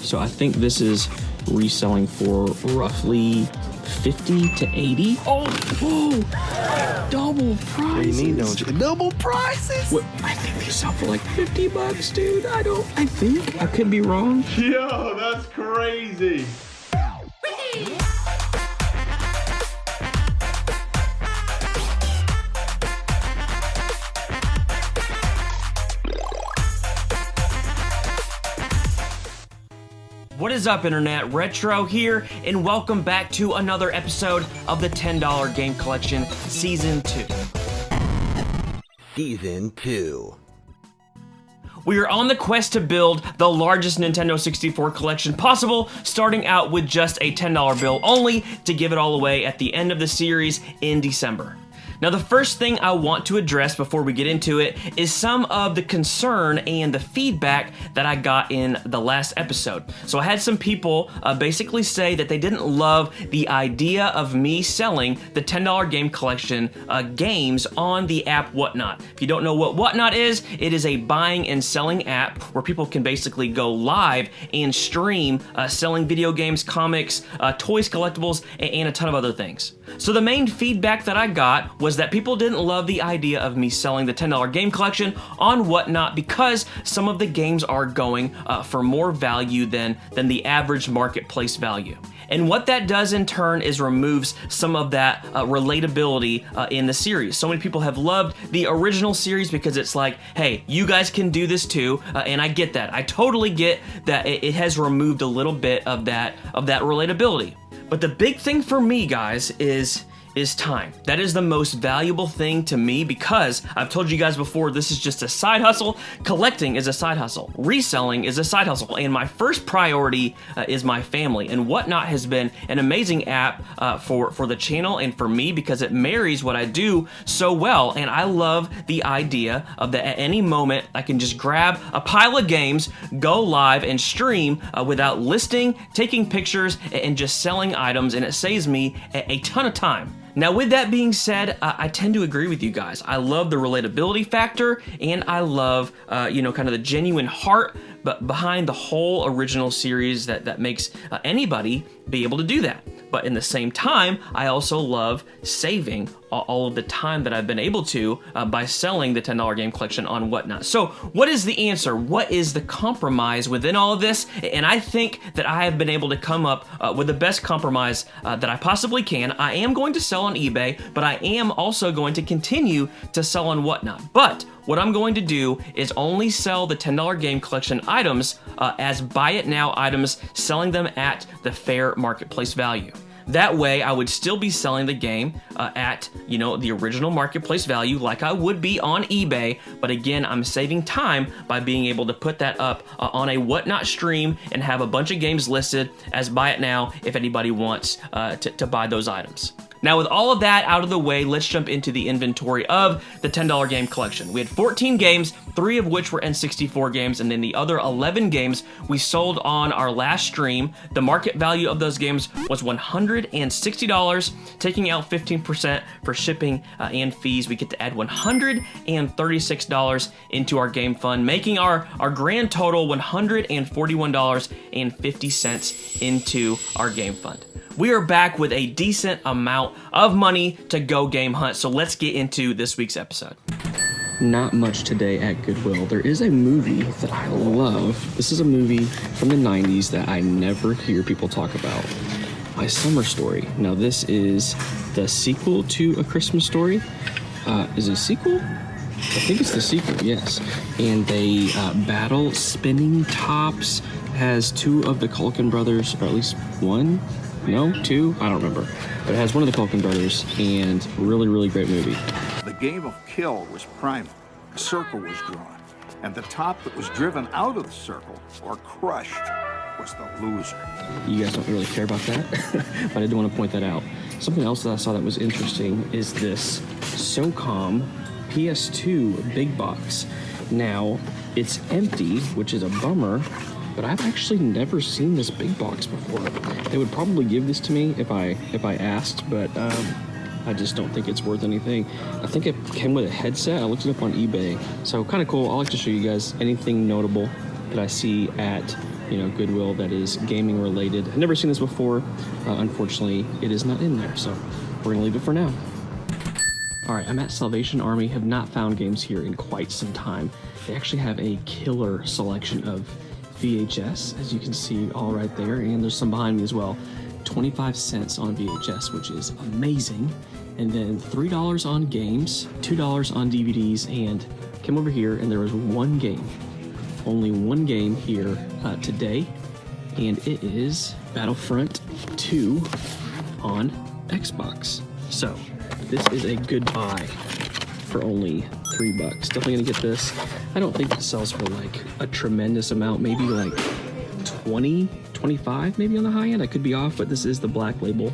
So I think this is reselling for roughly 50 to 80. Oh, whoa, double prices. What do you mean, don't you? Double prices? What, I think they sell for like 50 bucks, dude. I think. I could be wrong. Yo, that's crazy. What is up, Internet? Retro here, and welcome back to another episode of the $10 Game Collection Season 2. Season 2. We are on the quest to build the largest Nintendo 64 collection possible, starting out with just a $10 bill, only to give it all away at the end of the series in December. Now, the first thing I want to address before we get into it is some of the concern and the feedback that I got in the last episode. So I had some people basically say that they didn't love the idea of me selling the $10 game collection games on the app Whatnot. If you don't know what Whatnot is, it is a buying and selling app where people can basically go live and stream selling video games, comics, toys, collectibles, and a ton of other things. So the main feedback that I got was that people didn't love the idea of me selling the $10 game collection on Whatnot because some of the games are going for more value than the average marketplace value. And what that does in turn is removes some of that relatability in the series. So many people have loved the original series because it's like, hey, you guys can do this too, and I get that. I totally get that it has removed a little bit of that relatability. But the big thing for me, guys, is time. That is the most valuable thing to me because I've told you guys before, this is just a side hustle. Collecting is a side hustle. Reselling is a side hustle. And my first priority is my family. And Whatnot has been an amazing app for the channel and for me because it marries what I do so well. And I love the idea of that at any moment I can just grab a pile of games, go live and stream without listing, taking pictures, and just selling items. And it saves me a ton of time. Now, with that being said, I tend to agree with you guys. I love the relatability factor, and I love, kind of the genuine heart behind the whole original series that makes anybody be able to do that. But in the same time, I also love saving all of the time that I've been able to by selling the $10 game collection on Whatnot. So what is the answer? What is the compromise within all of this? And I think that I have been able to come up with the best compromise that I possibly can. I am going to sell on eBay, but I am also going to continue to sell on Whatnot. But what I'm going to do is only sell the $10 game collection items as buy it now items, selling them at the fair marketplace value. That way, I would still be selling the game at, the original marketplace value like I would be on eBay. But again, I'm saving time by being able to put that up on a Whatnot stream and have a bunch of games listed as buy it now if anybody wants to buy those items. Now, with all of that out of the way, let's jump into the inventory of the $10 game collection. We had 14 games, 3 of which were N64 games, and then the other 11 games we sold on our last stream. The market value of those games was $160, taking out 15% for shipping and fees. We get to add $136 into our game fund, making our grand total $141.50 into our game fund. We are back with a decent amount of money to go game hunt, so let's get into this week's episode. Not much today at Goodwill. There is a movie that I love. This is a movie from the 90s that I never hear people talk about. My Summer Story. Now, this is the sequel to A Christmas Story. Is it a sequel? I think it's the sequel, yes. And they battle spinning tops. Has 2 of the Culkin brothers, or at least 1. No, 2? I don't remember. But it has one of the Culkin brothers, and really, really great movie. The game of kill was primal. A circle was drawn, and the top that was driven out of the circle, or crushed, was the loser. You guys don't really care about that, but I did want to point that out. Something else that I saw that was interesting is this SOCOM PS2 big box. Now, it's empty, which is a bummer, but I've actually never seen this big box before. They would probably give this to me if I asked, but I just don't think it's worth anything. I think it came with a headset. I looked it up on eBay. So kind of cool. I like to show you guys anything notable that I see at Goodwill that is gaming related. I've never seen this before. Unfortunately, it is not in there, so we're gonna leave it for now. All right, I'm at Salvation Army. Have not found games here in quite some time. They actually have a killer selection of VHS, as you can see all right there, and there's some behind me as well. 25 cents on VHS, which is amazing. And then $3 on games, $2 on DVDs, and came over here and there was one game, only one game here today, and it is Battlefront 2 on Xbox. So this is a good buy for only $3. Definitely gonna get this. I don't think it sells for like a tremendous amount, maybe like 20, 25 maybe on the high end. I could be off, but this is the black label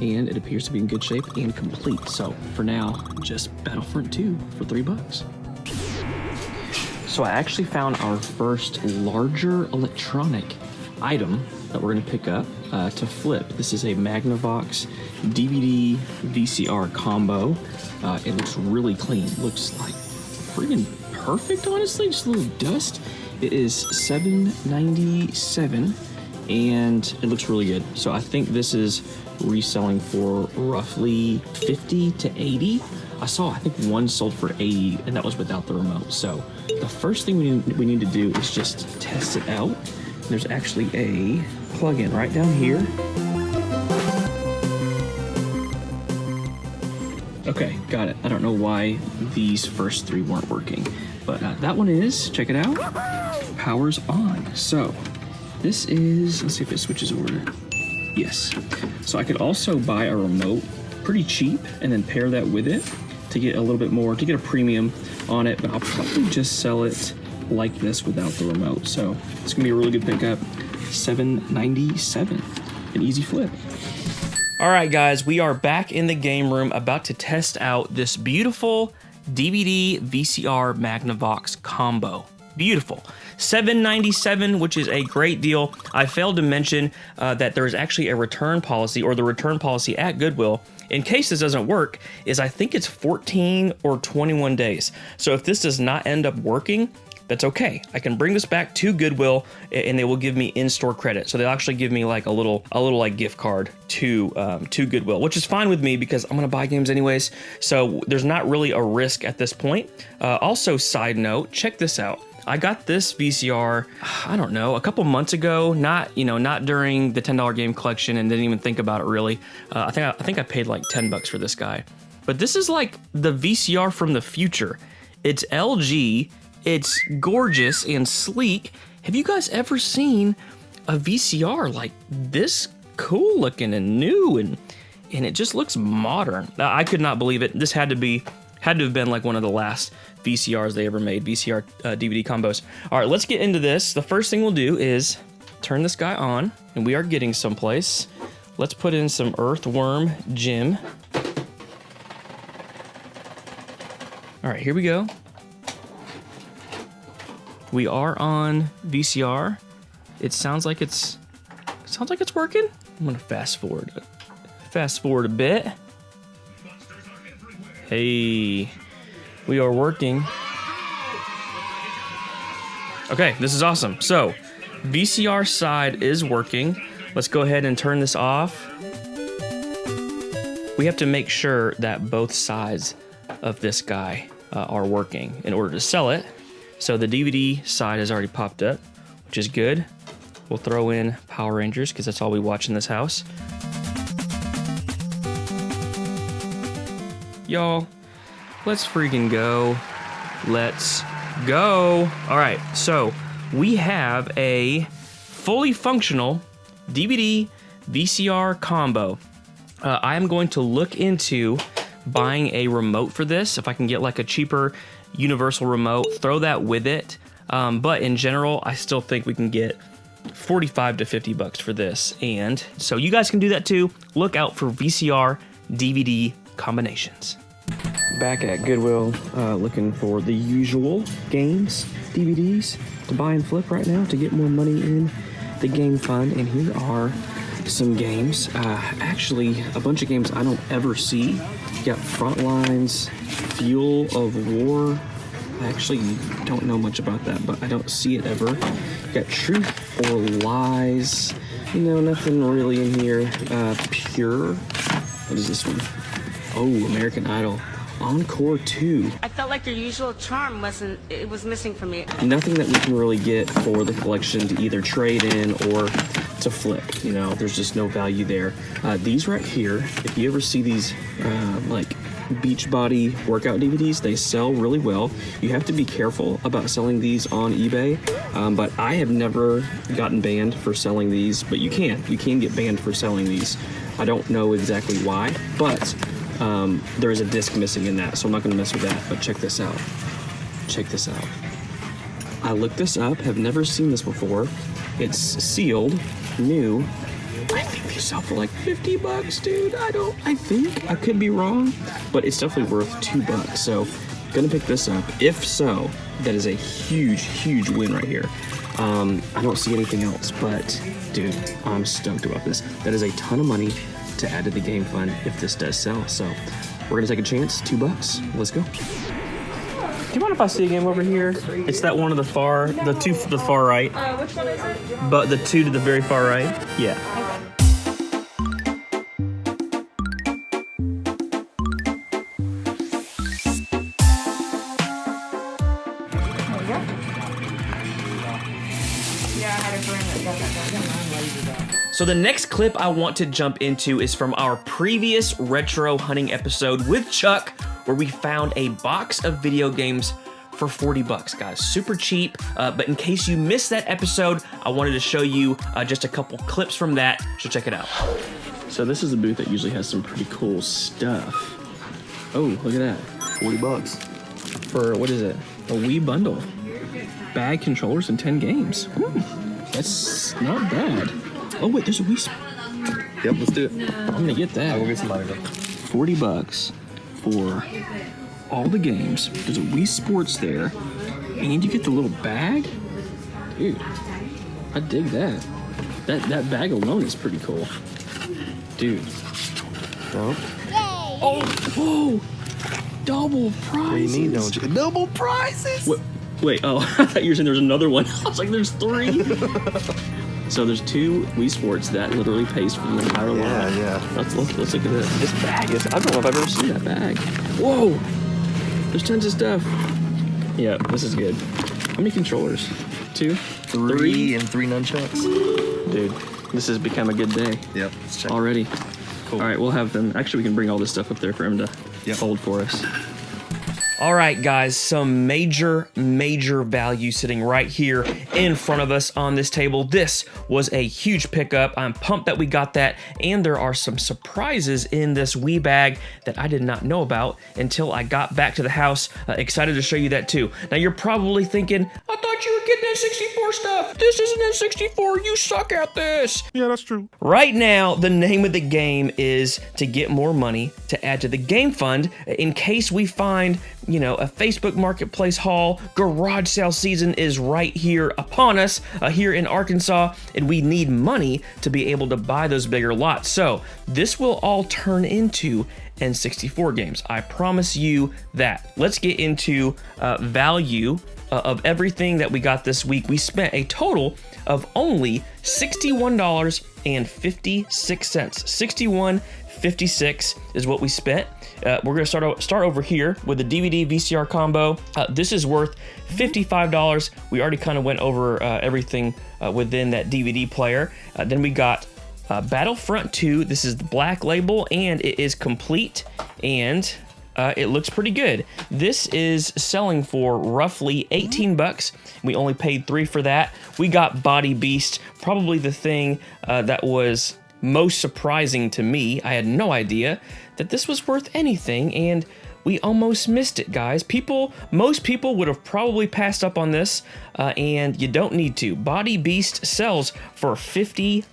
and it appears to be in good shape and complete. So for now, just Battlefront 2 for $3. So I actually found our first larger electronic item that we're gonna pick up to flip. This is a Magnavox Dvd Vcr Combo. It looks really clean. Looks like friggin' perfect, honestly. Just a little dust. It is $7.97 and it looks really good. So I think this is reselling for roughly 50 to 80. I think one sold for 80 and that was without the remote. So the first thing we need to do is just test it out. There's actually a plug-in right down here. Okay, got it. I don't know why these first three weren't working, but that one is. Check it out. Power's on. So this is, let's see if it switches over. Yes. So I could also buy a remote pretty cheap and then pair that with it to get a little bit more, to get a premium on it, but I'll probably just sell it like this without the remote. So it's gonna be a really good pickup. $7.97, an easy flip. All right, guys, we are back in the game room about to test out this beautiful DVD VCR Magnavox combo. Beautiful. $7.97, which is a great deal. I failed to mention that there is actually a return policy, or the return policy at Goodwill, in case this doesn't work, is I think it's 14 or 21 days. So if this does not end up working, that's okay. I can bring this back to Goodwill and they will give me in-store credit. So they'll actually give me like a little like gift card to Goodwill, which is fine with me because I'm gonna buy games anyways. So there's not really a risk at this point. Also, side note, check this out. I got this VCR, I don't know, a couple months ago, not during the $10 game collection, and didn't even think about it really. I think I paid like $10 for this guy. But this is like the VCR from the future. It's LG, it's gorgeous and sleek. Have you guys ever seen a VCR like this cool looking and new and it just looks modern? I could not believe it. This had to have been like one of the last VCRs they ever made, VCR DVD combos. All right, let's get into this. The first thing we'll do is turn this guy on, and we are getting someplace. Let's put in some Earthworm Jim. All right, here we go. We are on VCR. It sounds like it's working. I'm gonna fast forward a bit. Hey, we are working. Okay, this is awesome. So, VCR side is working. Let's go ahead and turn this off. We have to make sure that both sides of this guy are working in order to sell it. So the DVD side has already popped up, which is good. We'll throw in Power Rangers because that's all we watch in this house. Y'all, let's freaking go. Let's go. All right, so we have a fully functional DVD VCR combo. I am going to look into buying a remote for this. If I can get like a cheaper universal remote, throw that with it. But in general, I still think we can get 45 to 50 bucks for this. And so you guys can do that too. Look out for VCR DVD combinations. Back at Goodwill, looking for the usual games, DVDs to buy and flip right now to get more money in the game fund. And here are some games. Actually, a bunch of games I don't ever see. You got Frontlines, Fuel of War, I actually don't know much about that, but I don't see it ever. Got Truth or Lies. You know, nothing really in here. Pure. What is this one? Oh, American Idol. Encore 2. I felt like your usual charm was missing from me. Nothing that we can really get for the collection to either trade in or to flip. You know, there's just no value there. These right here, if you ever see these like Beachbody workout DVDs, they sell really well. You have to be careful about selling these on eBay, but I have never gotten banned for selling these, but you can get banned for selling these. I don't know exactly why, but there is a disc missing in that, so I'm not gonna mess with that. But check this out. Check this out. I looked this up, have never seen this before. It's sealed, new. I think they sell for like 50 bucks, dude. I think, I could be wrong, but it's definitely worth $2. So, gonna pick this up. If so, that is a huge, huge win right here. I don't see anything else, but dude, I'm stoked about this. That is a ton of money to add to the game fund if this does sell. So, we're gonna take a chance, $2. Let's go. Do you mind if I see a game over here? It's that one of the two to the far right. Which one is it? But the two to the very far right? Yeah. So the next clip I want to jump into is from our previous retro hunting episode with Chuck, where we found a box of video games for 40 bucks, guys. Super cheap, but in case you missed that episode, I wanted to show you just a couple clips from that, so check it out. So this is a booth that usually has some pretty cool stuff. Oh, look at that. 40 bucks. For, what is it? A Wii bundle. Bag, controllers, and 10 games. That's not bad. Oh wait, there's a Wii. Yep, let's do it. I'm gonna get that. We'll get somebody though. 40 bucks for all the games. There's a Wii Sports there, and you get the little bag. Dude, I dig that. That bag alone is pretty cool. Dude. No. Oh, whoa! Double prizes. What do you need, don't you? Double prizes. Wait, oh, I thought you were saying there's another one. I was like, there's 3. So there's 2 Wii Sports that literally pays for the entire line. Yeah. Let's look at this. This bag is, I don't know if I've ever seen that bag. Whoa! There's tons of stuff. Yeah, this is good. How many controllers? 2? 3 and 3 nunchucks. Dude, this has become a good day. Yep, let's check. Already. Cool. All right, we'll have them. Actually, we can bring all this stuff up there for him to fold for us. All right, guys, some major value sitting right here in front of us on this table. This was a huge pickup. I'm pumped that we got that, and there are some surprises in this Wii bag that I did not know about until I got back to the house. Excited to show you that too. Now, you're probably thinking, I thought you were getting N64 stuff. This isn't N64. You suck at this. Yeah, that's true. Right now, the name of the game is to get more money to add to the game fund in case we find, you know, a Facebook Marketplace haul. Garage sale season is right here upon us here in Arkansas, and we need money to be able to buy those bigger lots. So this will all turn into N64 games. I promise you that. Let's get into value of everything that we got this week. We spent a total of only $61.56. $61.56 is what we spent. We're gonna start over here with the DVD VCR combo. This is worth $55. We already kind of went over everything within that DVD player. Then we got Battlefront 2. This is the black label, and it is complete, and it looks pretty good. This is selling for roughly 18 bucks. We only paid 3 for that. We got Body Beast, probably the thing that was most surprising to me. I had no idea that this was worth anything, and we almost missed it, guys. Most people would have probably passed up on this, and you don't need to. Body Beast sells for $55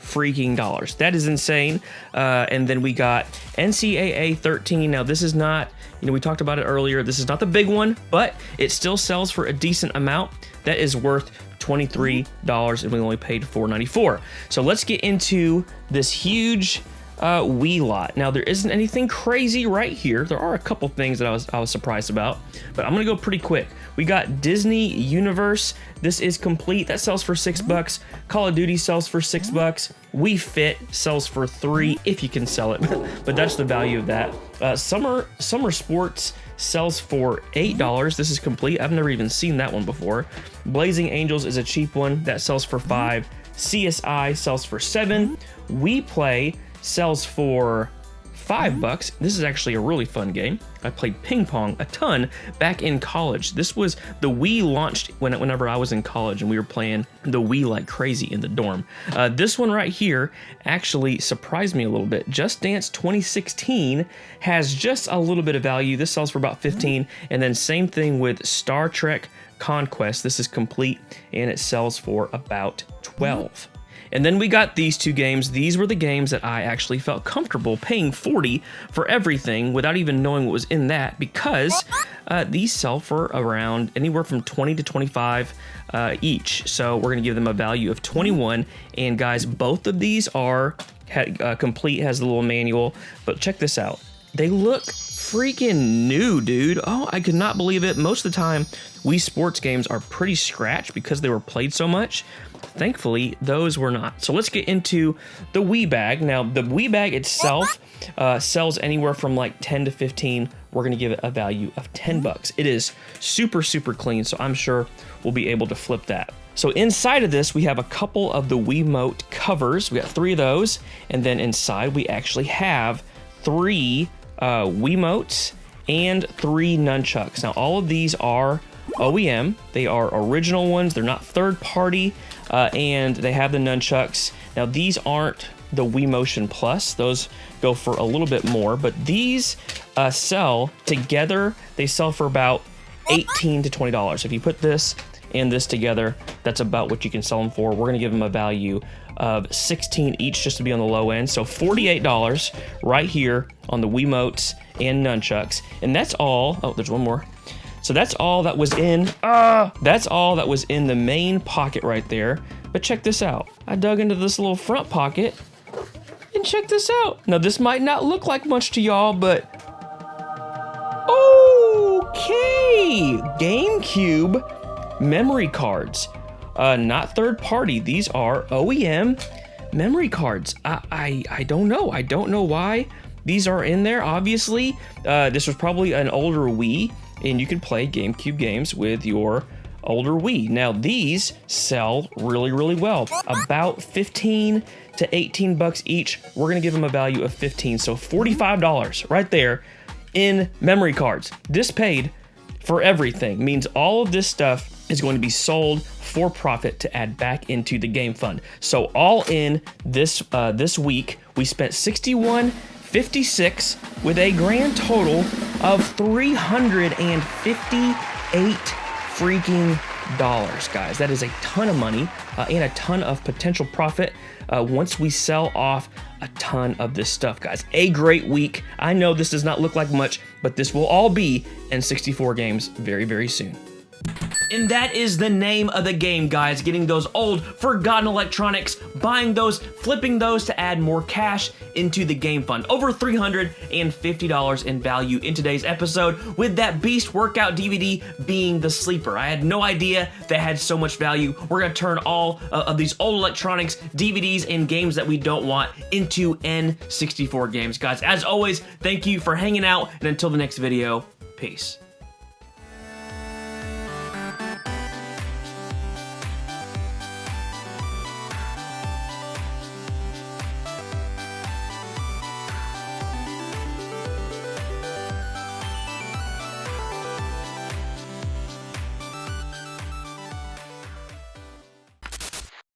freaking dollars. That is insane. And then we got Ncaa 13. Now, this is not, we talked about it earlier. This is not the big one, but it still sells for a decent amount. That is worth $23, and we only paid $4.94. So let's get into this huge Wii lot. Now, there isn't anything crazy right here. There are a couple things that I was surprised about, but I'm gonna go pretty quick. We got Disney Universe. This is complete. That sells for $6. Call of Duty sells for $6. Wii Fit sells for $3 if you can sell it, but that's the value of that. Summer Sports sells for $8. This is complete. I've never even seen that one before. Blazing Angels is a cheap one that sells for $5. CSI sells for $7. We Play sells for $5. This is actually a really fun game. I played ping pong a ton back in college. This was the Wii launched whenever I was in college, and we were playing the Wii like crazy in the dorm. This one right here actually surprised me a little bit. Just Dance 2016 has just a little bit of value. This sells for about $15, and then same thing with Star Trek Conquest. This is complete, and it sells for about $12. And then we got these two games. These were the games that I actually felt comfortable paying $40 for everything without even knowing what was in that, because these sell for around anywhere from $20 to $25 each. So we're gonna give them a value of $21. And guys, both of these are complete, has the little manual, but check this out. They look freaking new, dude. Oh, I could not believe it. Most of the time, Wii Sports games are pretty scratched because they were played so much. Thankfully, those were not. So let's get into the Wii Bag. Now, the Wii Bag itself sells anywhere from like 10 to 15. We're gonna give it a value of $10. It is super, super clean, so I'm sure we'll be able to flip that. So inside of this, we have a couple of the Wiimote covers. We got 3 of those, and then inside we actually have 3 Wiimotes and 3 nunchucks. Now, all of these are OEM. They are original ones. They're not third party, and they have the nunchucks. Now, these aren't the Wii Motion Plus. Those go for a little bit more, but these sell together. They sell for about $18 to $20. If you put this and this together, that's about what you can sell them for. We're gonna give them a value of $16 each, just to be on the low end. So $48 right here on the Wiimotes and nunchucks. And that's all. Oh, there's one more. So that's all that was in, the main pocket right there. But check this out. I dug into this little front pocket, and check this out. Now, this might not look like much to y'all, but okay, Gamecube memory cards. Not third party. These are OEM memory cards. I don't know. I don't know why these are in there. Obviously, this was probably an older Wii, and you can play GameCube games with your older Wii. Now, these sell really, really well. About 15 to 18 bucks each. We're gonna give them a value of 15, so $45 right there in memory cards. This paid for everything. Means all of this stuff is going to be sold for profit to add back into the game fund. So all in this week, we spent $61.56 with a grand total of $358 freaking dollars, guys. That is a ton of money and a ton of potential profit once we sell off a ton of this stuff, guys. A great week. I know this does not look like much, but this will all be N64 games very, very soon. And that is the name of the game, guys. Getting those old, forgotten electronics, buying those, flipping those to add more cash into the game fund. Over $350 in value in today's episode, with that Beast Workout DVD being the sleeper. I had no idea that had so much value. We're gonna turn all of these old electronics, DVDs, and games that we don't want into N64 games. Guys, as always, thank you for hanging out, and until the next video, peace.